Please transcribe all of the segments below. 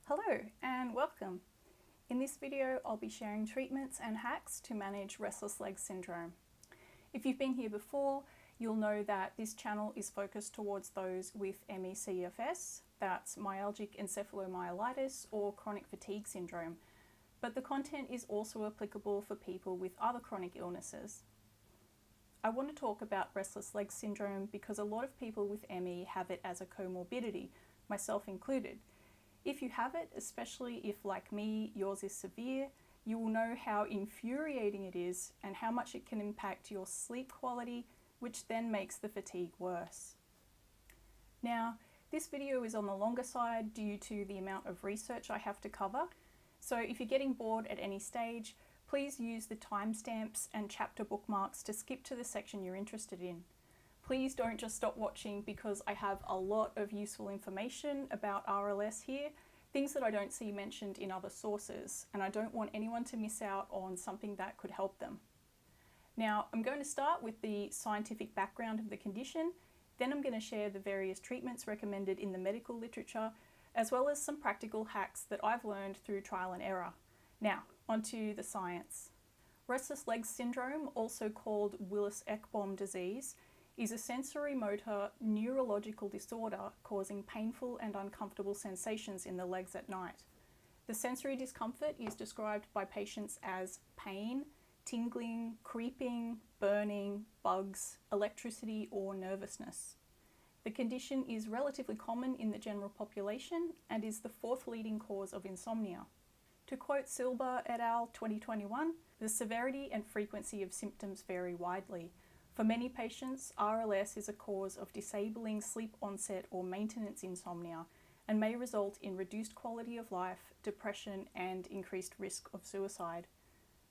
Hello and welcome. In this video, I'll be sharing treatments and hacks to manage restless legs syndrome. If you've been here before, you'll know that this channel is focused towards those with ME CFS, that's myalgic encephalomyelitis or chronic fatigue syndrome, but the content is also applicable for people with other chronic illnesses. I want to talk about restless legs syndrome because a lot of people with ME have it as a comorbidity, myself included. If you have it, especially if, like me, yours is severe, you will know how infuriating it is and how much it can impact your sleep quality, which then makes the fatigue worse. Now, this video is on the longer side due to the amount of research I have to cover, so if you're getting bored at any stage, please use the timestamps and chapter bookmarks to skip to the section you're interested in. Please don't just stop watching because I have a lot of useful information about RLS here, things that I don't see mentioned in other sources, and I don't want anyone to miss out on something that could help them. Now, I'm going to start with the scientific background of the condition, then I'm going to share the various treatments recommended in the medical literature, as well as some practical hacks that I've learned through trial and error. Now, onto the science. Restless legs syndrome, also called Willis-Ekbom disease, is a sensory motor neurological disorder causing painful and uncomfortable sensations in the legs at night. The sensory discomfort is described by patients as pain, tingling, creeping, burning, bugs, electricity, or nervousness. The condition is relatively common in the general population and is the fourth leading cause of insomnia. To quote Silber et al. 2021, the severity and frequency of symptoms vary widely. For many patients, RLS is a cause of disabling sleep onset or maintenance insomnia and may result in reduced quality of life, depression, and increased risk of suicide.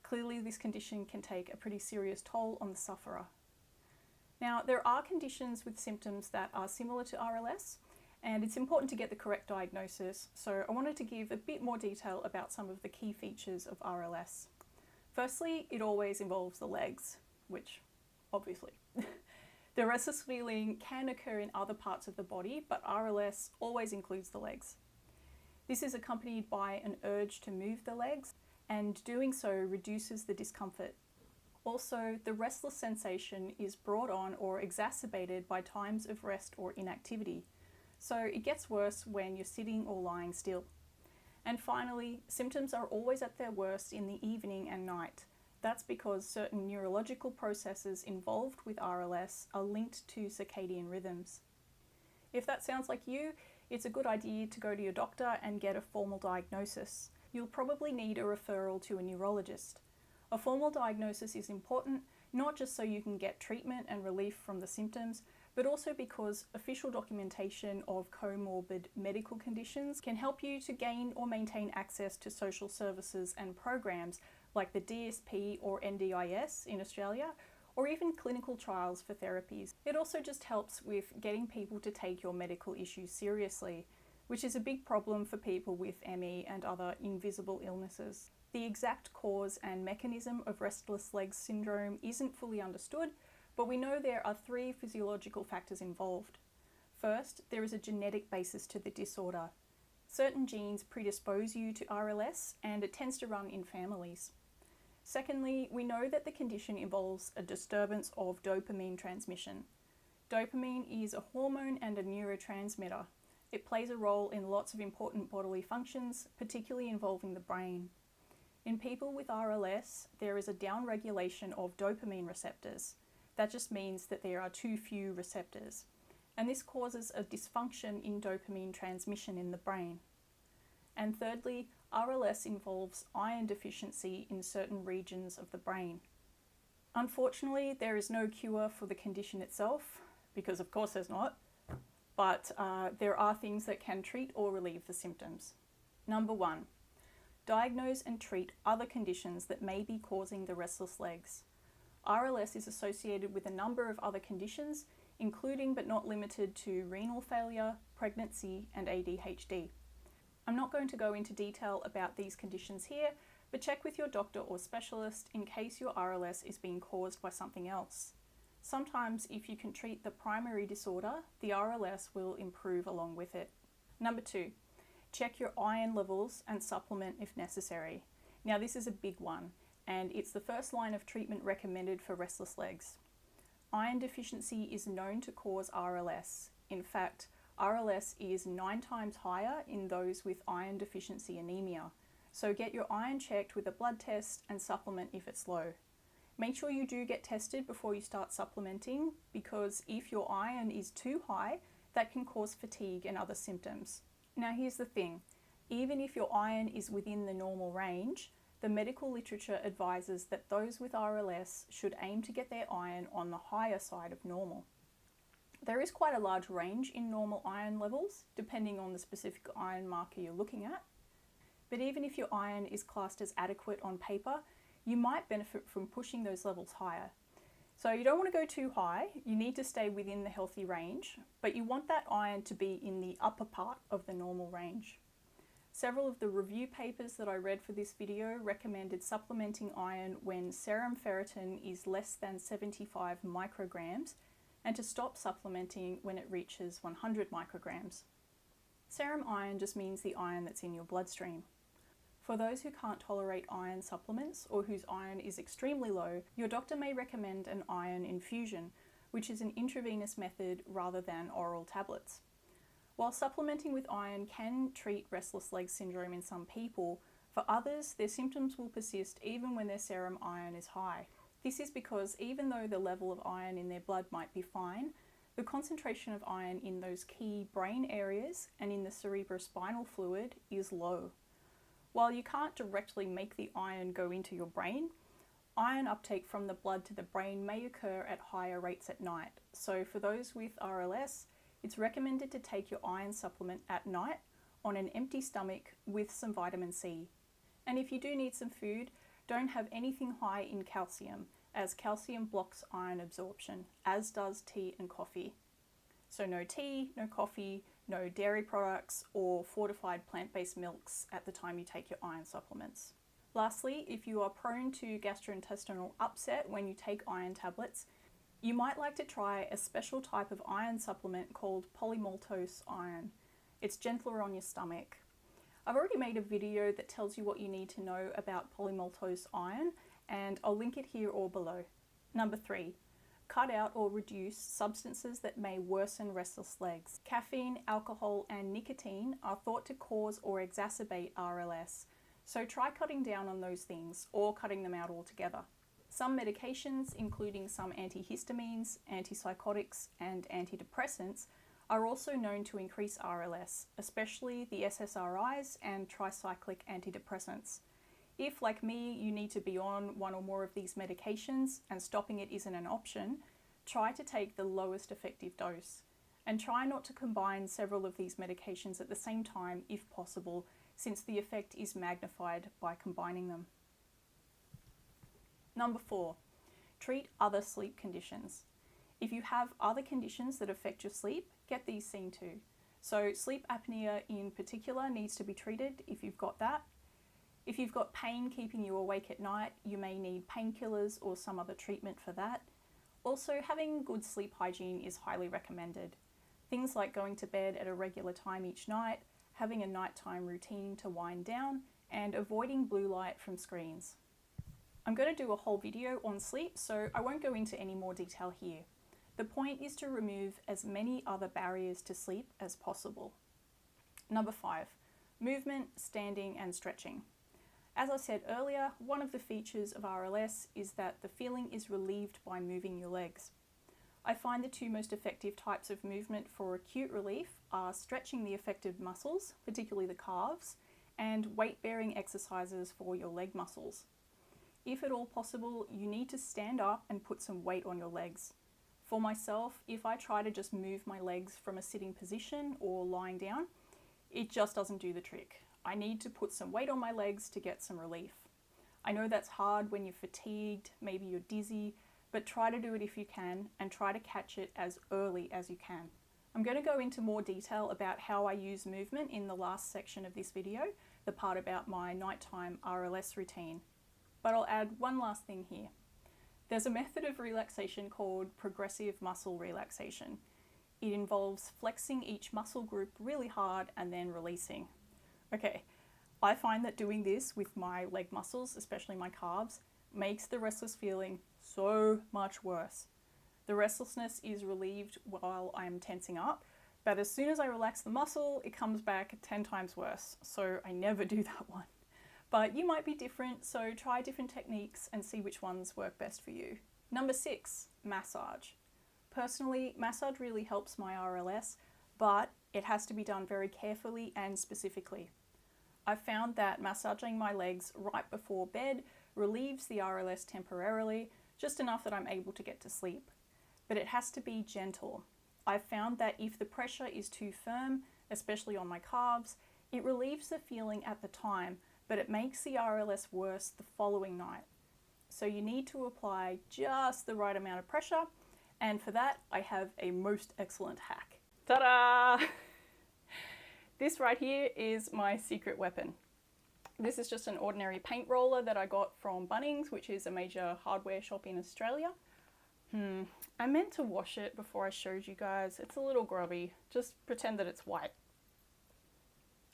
Clearly, this condition can take a pretty serious toll on the sufferer. Now, there are conditions with symptoms that are similar to RLS, and it's important to get the correct diagnosis, so I wanted to give a bit more detail about some of the key features of RLS. Firstly, it always involves the legs, which obviously. The restless feeling can occur in other parts of the body, but RLS always includes the legs. This is accompanied by an urge to move the legs, and doing so reduces the discomfort. Also, the restless sensation is brought on or exacerbated by times of rest or inactivity, so it gets worse when you're sitting or lying still. And finally, symptoms are always at their worst in the evening and night. That's because certain neurological processes involved with RLS are linked to circadian rhythms. If that sounds like you, it's a good idea to go to your doctor and get a formal diagnosis. You'll probably need a referral to a neurologist. A formal diagnosis is important, not just so you can get treatment and relief from the symptoms, but also because official documentation of comorbid medical conditions can help you to gain or maintain access to social services and programs like the DSP or NDIS in Australia, or even clinical trials for therapies. It also just helps with getting people to take your medical issues seriously, which is a big problem for people with ME and other invisible illnesses. The exact cause and mechanism of restless legs syndrome isn't fully understood, but we know there are three physiological factors involved. First, there is a genetic basis to the disorder. Certain genes predispose you to RLS, and it tends to run in families. Secondly, we know that the condition involves a disturbance of dopamine transmission. Dopamine is a hormone and a neurotransmitter. It plays a role in lots of important bodily functions, particularly involving the brain. In people with RLS, there is a downregulation of dopamine receptors. That just means that there are too few receptors, and this causes a dysfunction in dopamine transmission in the brain. And thirdly, RLS involves iron deficiency in certain regions of the brain. Unfortunately, there is no cure for the condition itself, because of course there's not, but there are things that can treat or relieve the symptoms. Number 1, diagnose and treat other conditions that may be causing the restless legs. RLS is associated with a number of other conditions, including but not limited to renal failure, pregnancy, and ADHD. I'm not going to go into detail about these conditions here, but check with your doctor or specialist in case your RLS is being caused by something else. Sometimes, if you can treat the primary disorder, the RLS will improve along with it. Number 2, check your iron levels and supplement if necessary. Now this is a big one, and it's the first line of treatment recommended for restless legs. Iron deficiency is known to cause RLS. In fact, RLS is 9 times higher in those with iron deficiency anemia. So get your iron checked with a blood test and supplement if it's low. Make sure you do get tested before you start supplementing, because if your iron is too high, that can cause fatigue and other symptoms. Now here's the thing, even if your iron is within the normal range, the medical literature advises that those with RLS should aim to get their iron on the higher side of normal. There is quite a large range in normal iron levels, depending on the specific iron marker you're looking at. But even if your iron is classed as adequate on paper, you might benefit from pushing those levels higher. So you don't want to go too high, you need to stay within the healthy range, but you want that iron to be in the upper part of the normal range. Several of the review papers that I read for this video recommended supplementing iron when serum ferritin is less than 75 micrograms, and to stop supplementing when it reaches 100 micrograms. Serum iron just means the iron that's in your bloodstream. For those who can't tolerate iron supplements or whose iron is extremely low, your doctor may recommend an iron infusion, which is an intravenous method rather than oral tablets. While supplementing with iron can treat restless leg syndrome in some people, for others their symptoms will persist even when their serum iron is high. This is because even though the level of iron in their blood might be fine, the concentration of iron in those key brain areas and in the cerebrospinal fluid is low. While you can't directly make the iron go into your brain, iron uptake from the blood to the brain may occur at higher rates at night. So for those with RLS, it's recommended to take your iron supplement at night on an empty stomach with some vitamin C. And if you do need some food, don't have anything high in calcium, as calcium blocks iron absorption, as does tea and coffee. So no tea, no coffee, no dairy products or fortified plant-based milks at the time you take your iron supplements. Lastly, if you are prone to gastrointestinal upset when you take iron tablets, you might like to try a special type of iron supplement called polymaltose iron. It's gentler on your stomach. I've already made a video that tells you what you need to know about polymaltose iron, and I'll link it here or below. Number 3, cut out or reduce substances that may worsen restless legs. Caffeine, alcohol, and nicotine are thought to cause or exacerbate RLS, so try cutting down on those things or cutting them out altogether. Some medications, including some antihistamines, antipsychotics, and antidepressants, are also known to increase RLS, especially the SSRIs and tricyclic antidepressants. If, like me, you need to be on one or more of these medications and stopping it isn't an option, try to take the lowest effective dose. And try not to combine several of these medications at the same time if possible, since the effect is magnified by combining them. Number 4, treat other sleep conditions. If you have other conditions that affect your sleep, get these seen too. So sleep apnea in particular needs to be treated if you've got that. If you've got pain keeping you awake at night, you may need painkillers or some other treatment for that. Also, having good sleep hygiene is highly recommended. Things like going to bed at a regular time each night, having a nighttime routine to wind down, and avoiding blue light from screens. I'm going to do a whole video on sleep, so I won't go into any more detail here. The point is to remove as many other barriers to sleep as possible. Number 5, movement, standing, and stretching. As I said earlier, one of the features of RLS is that the feeling is relieved by moving your legs. I find the two most effective types of movement for acute relief are stretching the affected muscles, particularly the calves, and weight-bearing exercises for your leg muscles. If at all possible, you need to stand up and put some weight on your legs. For myself, if I try to just move my legs from a sitting position or lying down, it just doesn't do the trick. I need to put some weight on my legs to get some relief. I know that's hard when you're fatigued, maybe you're dizzy, but try to do it if you can and try to catch it as early as you can. I'm going to go into more detail about how I use movement in the last section of this video, the part about my nighttime RLS routine. But I'll add one last thing here. There's a method of relaxation called progressive muscle relaxation. It involves flexing each muscle group really hard and then releasing. Okay, I find that doing this with my leg muscles, especially my calves, makes the restless feeling so much worse. The restlessness is relieved while I'm tensing up, but as soon as I relax the muscle, it comes back 10 times worse, so I never do that one. But you might be different, so try different techniques and see which ones work best for you. Number 6, massage. Personally, massage really helps my RLS, but it has to be done very carefully and specifically. I've found that massaging my legs right before bed relieves the RLS temporarily, just enough that I'm able to get to sleep. But it has to be gentle. I've found that if the pressure is too firm, especially on my calves, it relieves the feeling at the time, but it makes the RLS worse the following night. So you need to apply just the right amount of pressure, and for that I have a most excellent hack. Ta-da! This right here is my secret weapon. This is just an ordinary paint roller that I got from Bunnings, which is a major hardware shop in Australia. I meant to wash it before I showed you guys. It's a little grubby. Just pretend that it's white.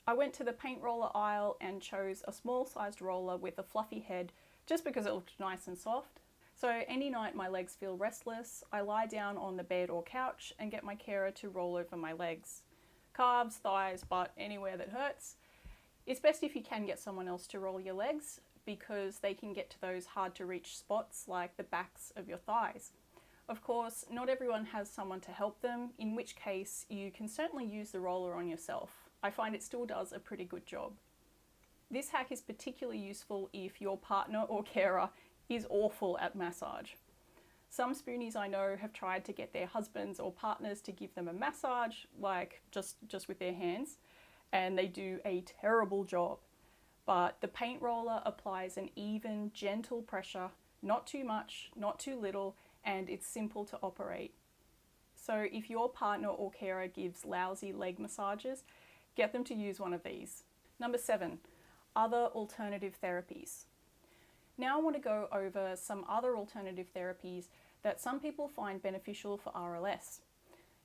I went to the paint roller aisle and chose a small sized roller with a fluffy head just because it looked nice and soft. So any night my legs feel restless, I lie down on the bed or couch and get my carer to roll over my legs. Calves, thighs, butt, anywhere that hurts. It's best if you can get someone else to roll your legs because they can get to those hard to reach spots like the backs of your thighs. Of course, not everyone has someone to help them, in which case you can certainly use the roller on yourself. I find it still does a pretty good job. This hack is particularly useful if your partner or carer is awful at massage. Some spoonies I know have tried to get their husbands or partners to give them a massage, like just with their hands, and they do a terrible job. But the paint roller applies an even, gentle pressure, not too much, not too little, and it's simple to operate. So if your partner or carer gives lousy leg massages, get them to use one of these. Number 7, other alternative therapies. Now I want to go over some other alternative therapies that some people find beneficial for RLS.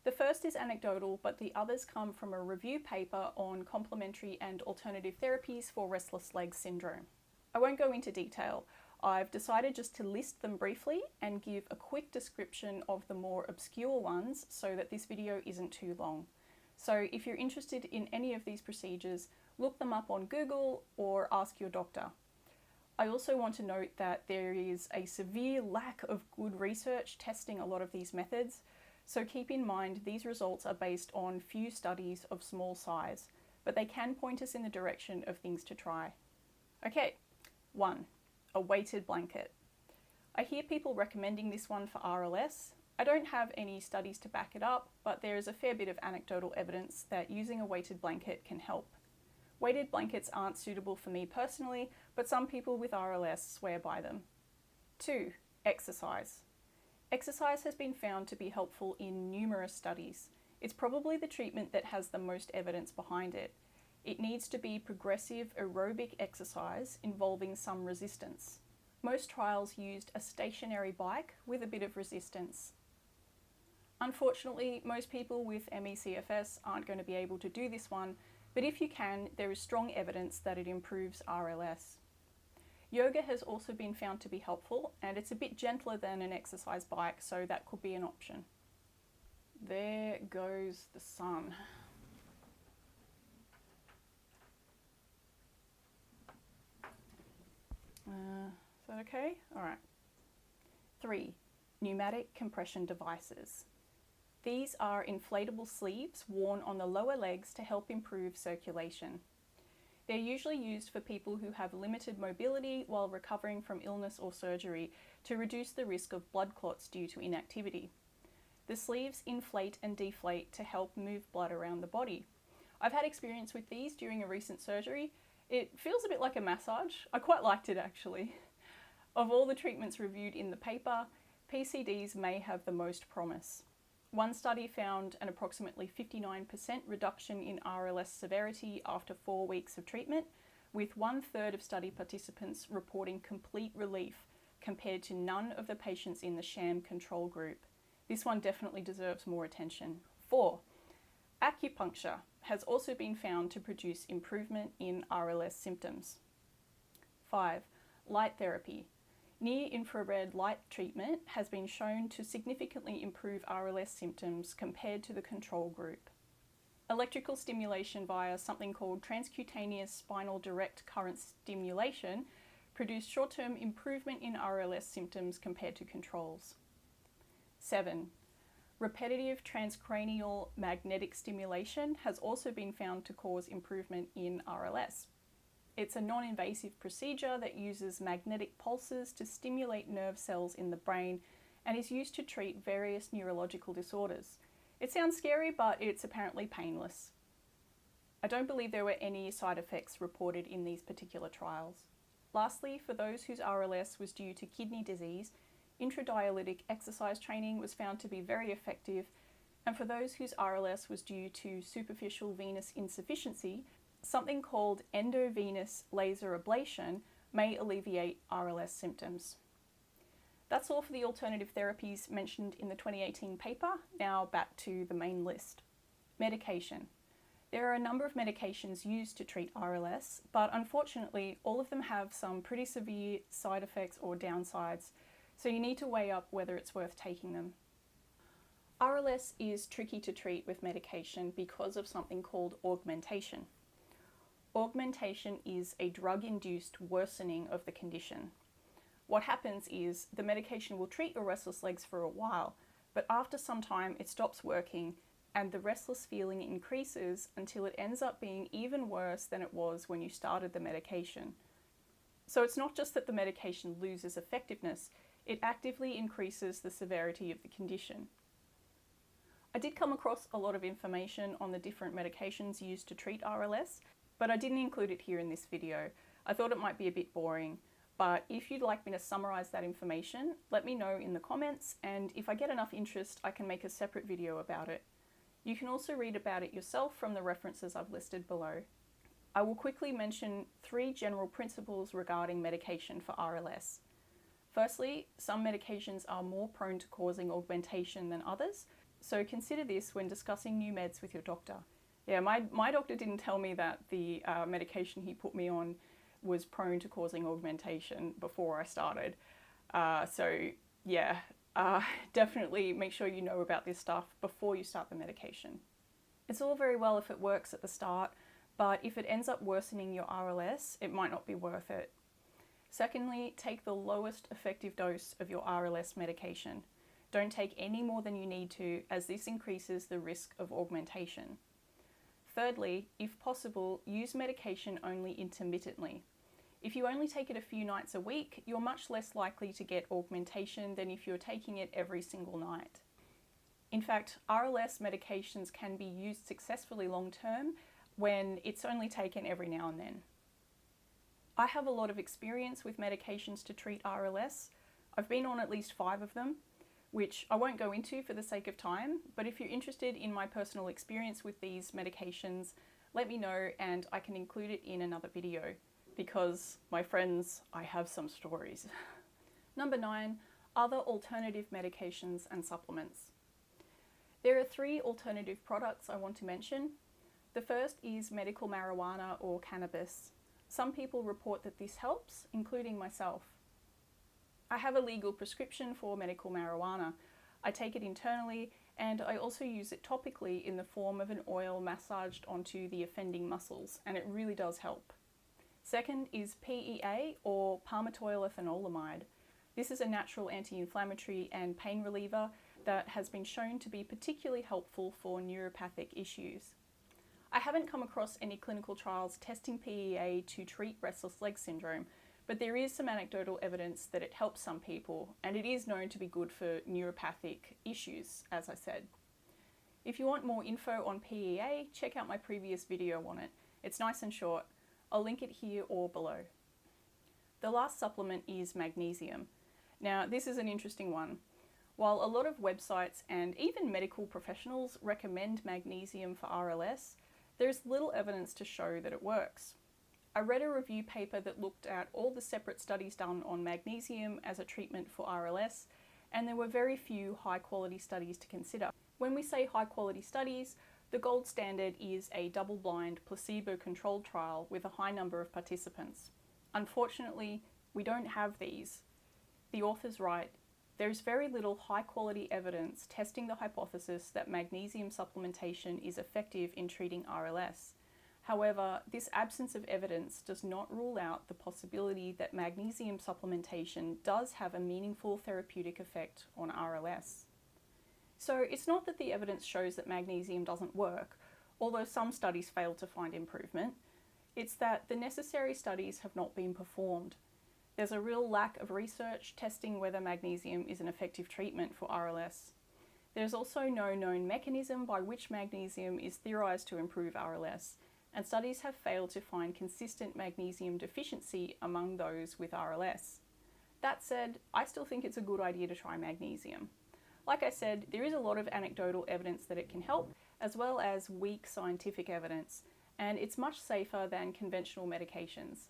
The first is anecdotal, but the others come from a review paper on complementary and alternative therapies for restless legs syndrome. I won't go into detail. I've decided just to list them briefly and give a quick description of the more obscure ones so that this video isn't too long. So if you're interested in any of these procedures, look them up on Google or ask your doctor. I also want to note that there is a severe lack of good research testing a lot of these methods, so keep in mind these results are based on few studies of small size, but they can point us in the direction of things to try. Okay, 1. A weighted blanket. I hear people recommending this one for RLS. I don't have any studies to back it up, but there is a fair bit of anecdotal evidence that using a weighted blanket can help. Weighted blankets aren't suitable for me personally, but some people with RLS swear by them. 2. Exercise. Exercise has been found to be helpful in numerous studies. It's probably the treatment that has the most evidence behind it. It needs to be progressive aerobic exercise involving some resistance. Most trials used a stationary bike with a bit of resistance. Unfortunately, most people with ME/CFS aren't going to be able to do this one, but if you can, there is strong evidence that it improves RLS. Yoga has also been found to be helpful, and it's a bit gentler than an exercise bike, so that could be an option. There goes the sun. Is that okay? All right. 3. Pneumatic compression devices. These are inflatable sleeves worn on the lower legs to help improve circulation. They're usually used for people who have limited mobility while recovering from illness or surgery to reduce the risk of blood clots due to inactivity. The sleeves inflate and deflate to help move blood around the body. I've had experience with these during a recent surgery. It feels a bit like a massage. I quite liked it actually. Of all the treatments reviewed in the paper, PCDs may have the most promise. One study found an approximately 59% reduction in RLS severity after 4 weeks of treatment, with 1/3 of study participants reporting complete relief compared to none of the patients in the sham control group. This one definitely deserves more attention. 4. Acupuncture has also been found to produce improvement in RLS symptoms. 5. Light therapy. Near-infrared light treatment has been shown to significantly improve RLS symptoms compared to the control group. Electrical stimulation via something called transcutaneous spinal direct current stimulation produced short-term improvement in RLS symptoms compared to controls. 7. Repetitive transcranial magnetic stimulation has also been found to cause improvement in RLS. It's a non-invasive procedure that uses magnetic pulses to stimulate nerve cells in the brain and is used to treat various neurological disorders. It sounds scary, but it's apparently painless. I don't believe there were any side effects reported in these particular trials. Lastly, for those whose RLS was due to kidney disease, intradialytic exercise training was found to be very effective, and for those whose RLS was due to superficial venous insufficiency, something called endovenous laser ablation may alleviate RLS symptoms. That's all for the alternative therapies mentioned in the 2018 paper. Now back to the main list. Medication. There are a number of medications used to treat RLS, but unfortunately all of them have some pretty severe side effects or downsides, so you need to weigh up whether it's worth taking them. RLS is tricky to treat with medication because of something called augmentation. Augmentation is a drug-induced worsening of the condition. What happens is the medication will treat your restless legs for a while, but after some time it stops working and the restless feeling increases until it ends up being even worse than it was when you started the medication. So it's not just that the medication loses effectiveness, it actively increases the severity of the condition. I did come across a lot of information on the different medications used to treat RLS, but I didn't include it here in this video. I thought it might be a bit boring, but if you'd like me to summarize that information, let me know in the comments, and if I get enough interest, I can make a separate video about it. You can also read about it yourself from the references I've listed below. I will quickly mention 3 general principles regarding medication for RLS. Firstly, some medications are more prone to causing augmentation than others, so consider this when discussing new meds with your doctor. Yeah, my doctor didn't tell me that the medication he put me on was prone to causing augmentation before I started. Definitely make sure you know about this stuff before you start the medication. It's all very well if it works at the start, but if it ends up worsening your RLS, it might not be worth it. Secondly, take the lowest effective dose of your RLS medication. Don't take any more than you need to, as this increases the risk of augmentation. Thirdly, if possible, use medication only intermittently. If you only take it a few nights a week, you're much less likely to get augmentation than if you're taking it every single night. In fact, RLS medications can be used successfully long term when it's only taken every now and then. I have a lot of experience with medications to treat RLS. I've been on at least 5 of them, which I won't go into for the sake of time, but if you're interested in my personal experience with these medications, let me know and I can include it in another video, because, my friends, I have some stories. Number 9, other alternative medications and supplements. There are 3 alternative products I want to mention. The first is medical marijuana or cannabis. Some people report that this helps, including myself. I have a legal prescription for medical marijuana. I take it internally and I also use it topically in the form of an oil massaged onto the offending muscles, and it really does help. Second is PEA or palmitoyl-ethanolamide. This is a natural anti-inflammatory and pain reliever that has been shown to be particularly helpful for neuropathic issues. I haven't come across any clinical trials testing PEA to treat restless leg syndrome, but there is some anecdotal evidence that it helps some people, and it is known to be good for neuropathic issues, as I said. If you want more info on PEA, check out my previous video on it. It's nice and short. I'll link it here or below. The last supplement is magnesium. Now, this is an interesting one. While a lot of websites and even medical professionals recommend magnesium for RLS, there's little evidence to show that it works. I read a review paper that looked at all the separate studies done on magnesium as a treatment for RLS, and there were very few high-quality studies to consider. When we say high-quality studies, The gold standard is a double-blind, placebo-controlled trial with a high number of participants. Unfortunately, we don't have these. The authors write, "There is very little high-quality evidence testing the hypothesis that magnesium supplementation is effective in treating RLS. However, this absence of evidence does not rule out the possibility that magnesium supplementation does have a meaningful therapeutic effect on RLS." So it's not that the evidence shows that magnesium doesn't work, although some studies fail to find improvement. It's that the necessary studies have not been performed. There's a real lack of research testing whether magnesium is an effective treatment for RLS. There's also no known mechanism by which magnesium is theorized to improve RLS, and studies have failed to find consistent magnesium deficiency among those with RLS. That said, I still think it's a good idea to try magnesium. Like I said, there is a lot of anecdotal evidence that it can help, as well as weak scientific evidence, and it's much safer than conventional medications.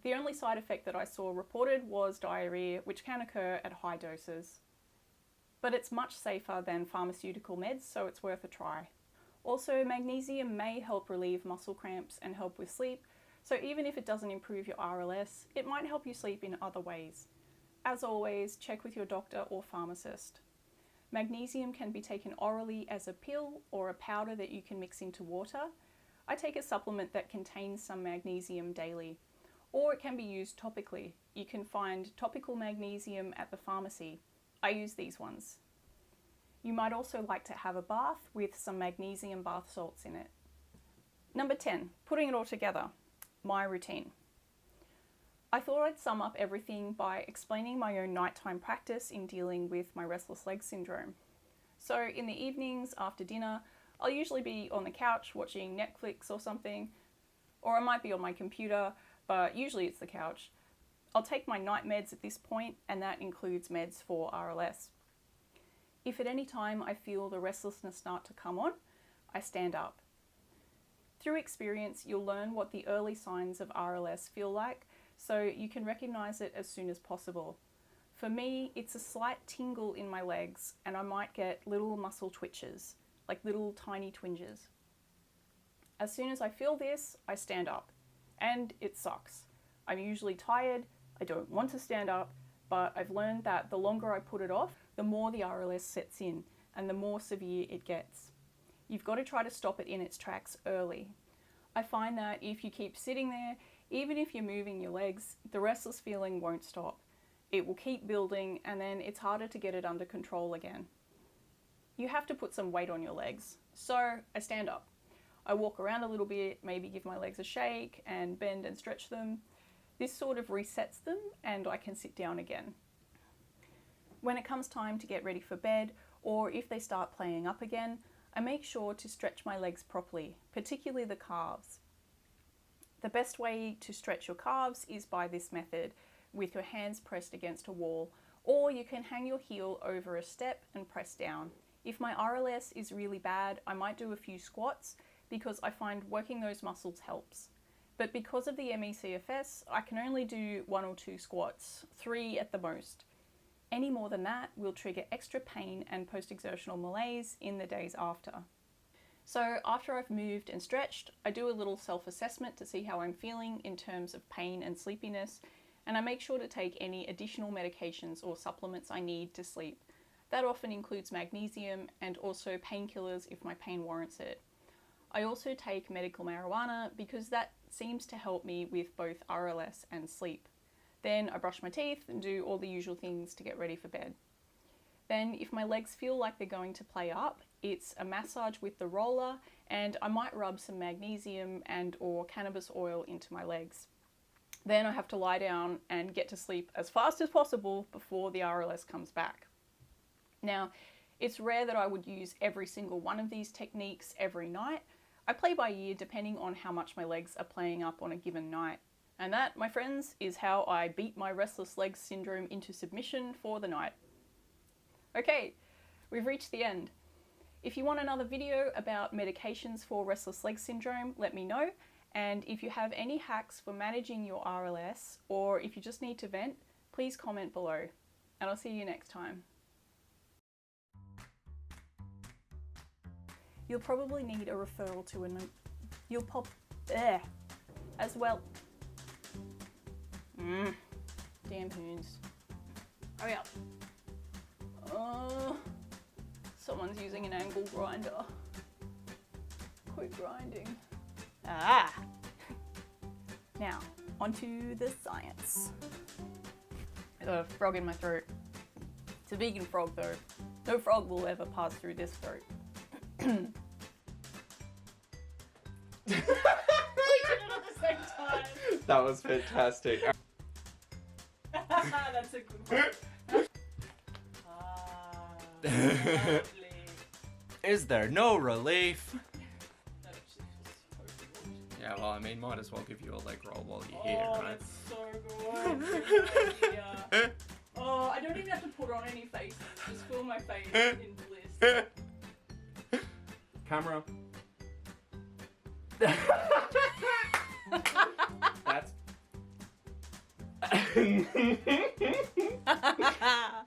The only side effect that I saw reported was diarrhea, which can occur at high doses. But it's much safer than pharmaceutical meds, so it's worth a try. Also, magnesium may help relieve muscle cramps and help with sleep, so even if it doesn't improve your RLS, it might help you sleep in other ways. As always, check with your doctor or pharmacist. Magnesium can be taken orally as a pill or a powder that you can mix into water. I take a supplement that contains some magnesium daily, or it can be used topically. You can find topical magnesium at the pharmacy. I use these ones. You might also like to have a bath with some magnesium bath salts in it. Number 10, putting it all together, my routine. I thought I'd sum up everything by explaining my own nighttime practice in dealing with my restless leg syndrome. So in the evenings after dinner, I'll usually be on the couch watching Netflix or something, or I might be on my computer, but usually it's the couch. I'll take my night meds at this point, and that includes meds for RLS. If at any time I feel the restlessness start to come on, I stand up. Through experience, you'll learn what the early signs of RLS feel like, so you can recognize it as soon as possible. For me, it's a slight tingle in my legs, and I might get little muscle twitches, like little tiny twinges. As soon as I feel this, I stand up, and it sucks. I'm usually tired, I don't want to stand up, but I've learned that the longer I put it off, the more the RLS sets in, and the more severe it gets. You've got to try to stop it in its tracks early. I find that if you keep sitting there, even if you're moving your legs, the restless feeling won't stop. It will keep building, and then it's harder to get it under control again. You have to put some weight on your legs. So I stand up. I walk around a little bit, maybe give my legs a shake and bend and stretch them. This sort of resets them, and I can sit down again. When it comes time to get ready for bed, or if they start playing up again, I make sure to stretch my legs properly, particularly the calves. The best way to stretch your calves is by this method, with your hands pressed against a wall, or you can hang your heel over a step and press down. If my RLS is really bad, I might do a few squats because I find working those muscles helps. But because of the ME/CFS, I can only do 1 or 2 squats, 3 at the most. Any more than that will trigger extra pain and post-exertional malaise in the days after. So after I've moved and stretched, I do a little self-assessment to see how I'm feeling in terms of pain and sleepiness, and I make sure to take any additional medications or supplements I need to sleep. That often includes magnesium and also painkillers if my pain warrants it. I also take medical marijuana because that seems to help me with both RLS and sleep. Then I brush my teeth and do all the usual things to get ready for bed. Then if my legs feel like they're going to play up, it's a massage with the roller, and I might rub some magnesium and or cannabis oil into my legs. Then I have to lie down and get to sleep as fast as possible before the RLS comes back. Now, it's rare that I would use every single one of these techniques every night. I play by ear depending on how much my legs are playing up on a given night. And that, my friends, is how I beat my restless legs syndrome into submission for the night. Okay, we've reached the end. If you want another video about medications for restless leg syndrome, let me know. And if you have any hacks for managing your RLS, or if you just need to vent, please comment below. And I'll see you next time. you'll probably need a referral to you'll pop as well. Damn hoons. Hurry up. Someone's using an angle grinder. Quit grinding. Now, onto the science. I got a frog in my throat. It's a vegan frog though. No frog will ever pass through this throat. We did it at the same time. That was fantastic. That's a good one. Lovely. Is there no relief? That actually feels so good. Yeah, well, I mean, might as well give you a leg roll while you're here, right? That's so good. Yeah. Oh, I don't even have to put on any faces. Just feel my face in bliss. Camera. That's...